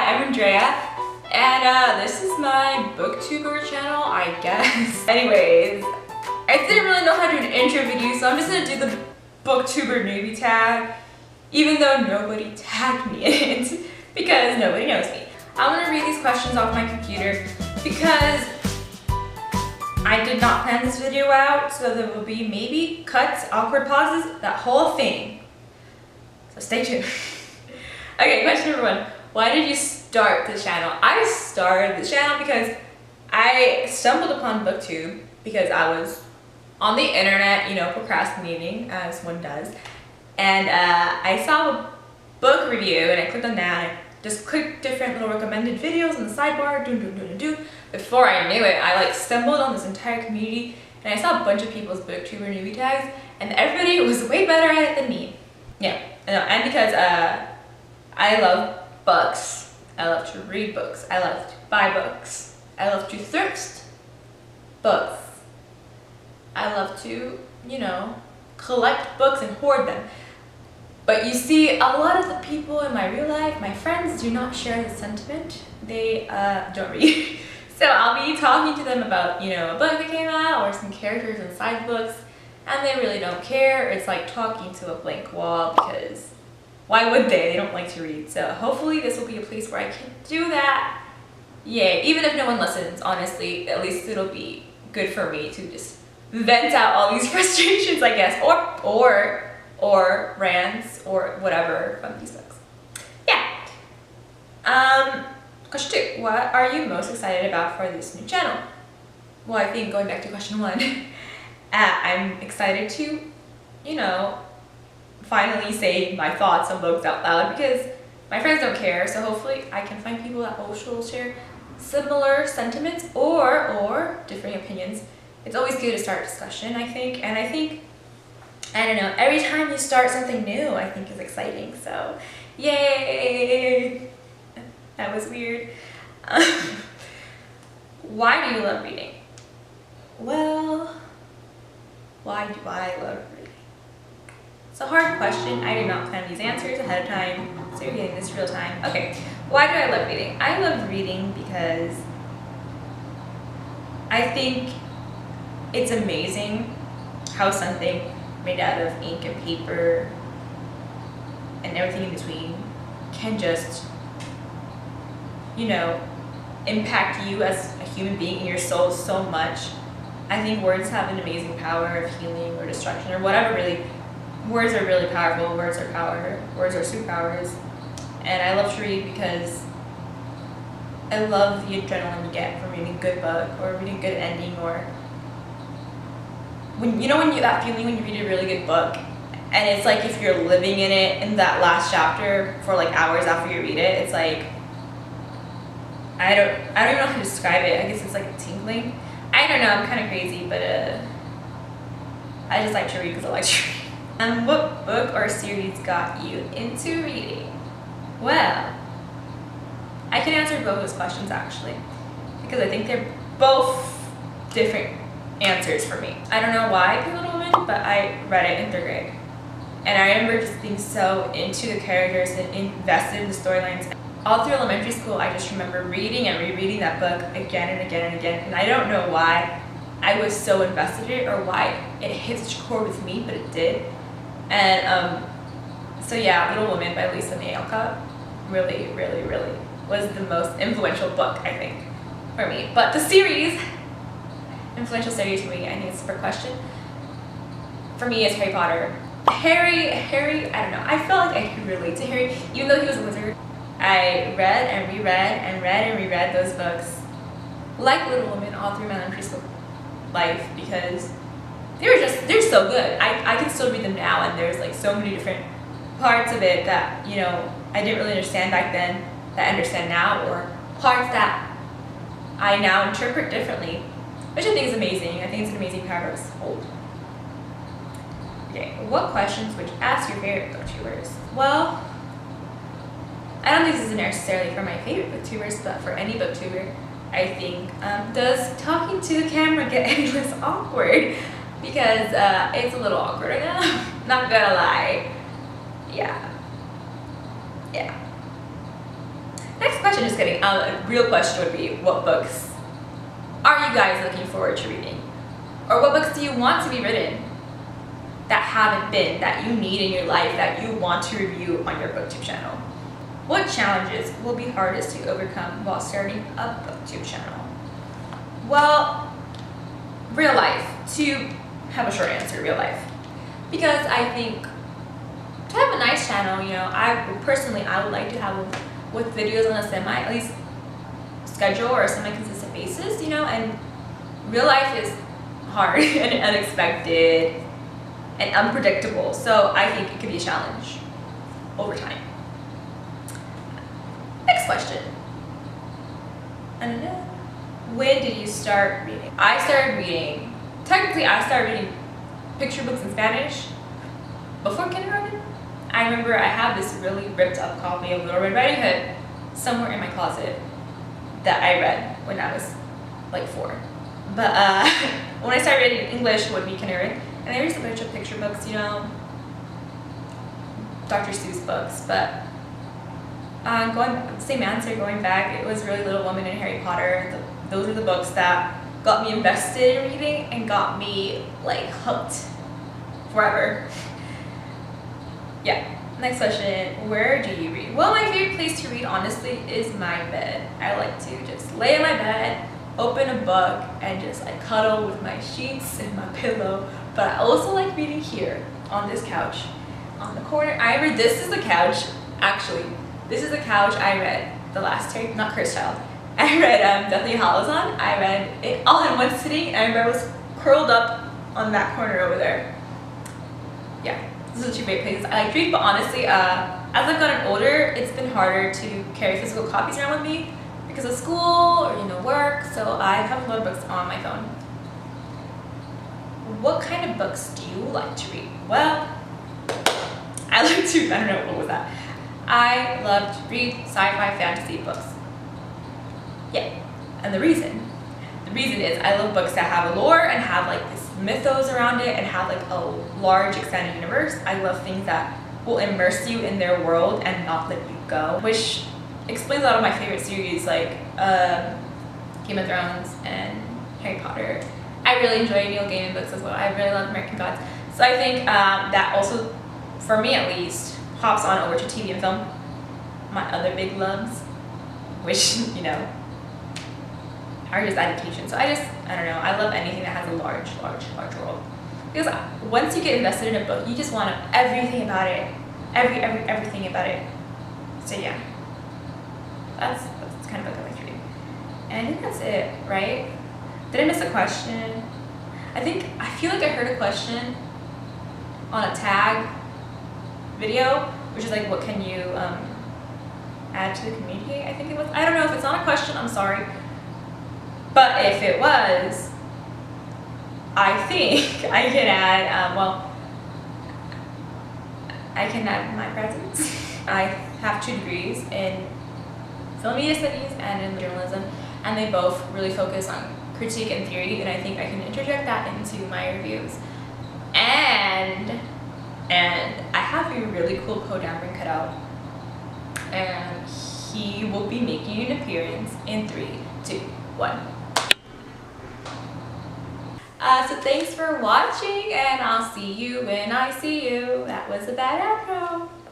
Hi, I'm Andrea, and this is my booktuber channel, I guess. Anyways, I didn't really know how to do an intro video, so I'm just gonna do the Booktuber Newbie Tag, even though nobody tagged me in it, because nobody knows me. I'm gonna read these questions off my computer, because I did not plan this video out, so there will be maybe cuts, awkward pauses, that whole thing. So stay tuned. Okay, question number 1. Why did you start the channel? I started the channel because I stumbled upon Booktube because I was on the internet, you know, procrastinating as one does. And I saw a book review and I clicked on that and I just clicked different little recommended videos on the sidebar, Before I knew it, I like stumbled on this entire community and I saw a bunch of people's Booktuber newbie tags and everybody was way better at it than me. Yeah, and because I love books. I love to read books. I love to buy books. I love to thrift books. I love to, you know, collect books and hoard them. But you see, a lot of the people in my real life, my friends, do not share the sentiment. They don't read. So I'll be talking to them about, you know, a book that came out or some characters inside books, and they really don't care. It's like talking to a blank wall because why would they? They don't like to read. So hopefully this will be a place where I can do that. Yay. Even if no one listens, honestly, at least it'll be good for me to just vent out all these frustrations, I guess, or rants or whatever from these books. Yeah. Question 2. What are you most excited about for this new channel? Well, I think going back to question 1, I'm excited to, you know, finally say my thoughts on books out loud because my friends don't care, so hopefully I can find people that will share similar sentiments or differing opinions. It's always good to start a discussion, I think, and I don't know, every time you start something new, I think is exciting, so yay! That was weird. Why do you love reading? Well, why do I love reading? It's a hard question. I did not plan these answers ahead of time, so you're getting this real time. Okay, why do I love reading? I love reading because I think it's amazing how something made out of ink and paper and everything in between can just, you know, impact you as a human being and your soul so much. I think words have an amazing power of healing or destruction or whatever, really. Words are really powerful. Words are power. Words are superpowers. And I love to read because I love the adrenaline you get from reading a good book or reading a good ending, or when you know that feeling when you read a really good book and it's like if you're living in it in that last chapter for like hours after you read it. It's like I don't even know how to describe it. I guess it's like a tingling. I don't know, I'm kind of crazy, but I just like to read because I like to read. What book or series got you into reading? Well, I can answer both those questions actually, because I think they're both different answers for me. I don't know why I picked Little Women, but I read it in 3rd grade. And I remember just being so into the characters and invested in the storylines. All through elementary school, I just remember reading and rereading that book again and again and again. And I don't know why I was so invested in it or why it hit such a chord with me, but it did. And so yeah, Little Women by Lisa May Alcott really was the most influential book, I think, for me. But the series, influential series for me, I think it's for question. For me, it's Harry Potter. Harry, I don't know, I felt like I could relate to Harry, even though he was a wizard. I read and reread those books, like Little Women, all through my elementary school life because they're so good. I can still read them now, and there's like so many different parts of it that, you know, I didn't really understand back then that I understand now, or parts that I now interpret differently, which I think is amazing. I think it's an amazing power to hold. Okay, what questions would you ask your favorite booktubers? Well, I don't think this is necessarily for my favorite booktubers, but for any booktuber, I think, does talking to the camera get any less awkward? Because it's a little awkward right now, not gonna lie. Yeah. Next question, just kidding. A real question would be, what books are you guys looking forward to reading? Or what books do you want to be written that haven't been, that you need in your life, that you want to review on your Booktube channel? What challenges will be hardest to overcome while starting a Booktube channel? Well, real life. To have a short answer, real life. Because I think to have a nice channel, you know, I would like to have with videos on a at least schedule or a semi-consistent basis, you know, and real life is hard and unexpected and unpredictable, so I think it could be a challenge over time. Next question. I don't know. When did you start reading? I started reading picture books in Spanish before kindergarten. I remember I have this really ripped up copy of Little Red Riding Hood somewhere in my closet that I read when I was like 4. But when I started reading English, it would be kindergarten, and I read a bunch of picture books, you know, Dr. Seuss books. But same answer, going back, it was really Little Women and Harry Potter. Those were the books that got me invested in reading and got me like hooked forever. Yeah. Next question, where do you read? Well, my favorite place to read, honestly, is my bed. I like to just lay in my bed, open a book, and just like cuddle with my sheets and my pillow. But I also like reading here on this couch on the corner. This is the couch, actually. This is the couch I read the last time, not Cursed Child. I read Deathly Hallows on. I read it all in one sitting, and I remember I was curled up on that corner over there. Yeah, those are 2 great places I like to read, but honestly, as I've gotten older, it's been harder to carry physical copies around with me because of school or, you know, work, so I have a lot of books on my phone. What kind of books do you like to read? Well, I don't know, what was that? I love to read sci-fi fantasy books. Yeah, and the reason is I love books that have a lore and have like this mythos around it and have like a large extended universe. I love things that will immerse you in their world and not let you go, which explains a lot of my favorite series like Game of Thrones and Harry Potter. I really enjoy Neil Gaiman books as well. I really love American Gods. So I think that also, for me at least, hops on over to TV and film. My other big loves, which, you know, are just adaptation. So I don't know, I love anything that has a large world. Because once you get invested in a book, you just want everything about it. Everything about it. So yeah, that's kind of what I like to read. And I think that's it, right? Did I miss a question? I feel like I heard a question on a tag video, which is like, what can you add to the community, I think it was. I don't know if it's not a question, I'm sorry. But if it was, I think I can add, well, I can add my presence. I have 2 degrees in film media studies and in journalism, and they both really focus on critique and theory, and I think I can interject that into my reviews. And I have a really cool Poe Dameron cut out, and he will be making an appearance in 3, 2, 1. So thanks for watching, and I'll see you when I see you. That was a bad outro.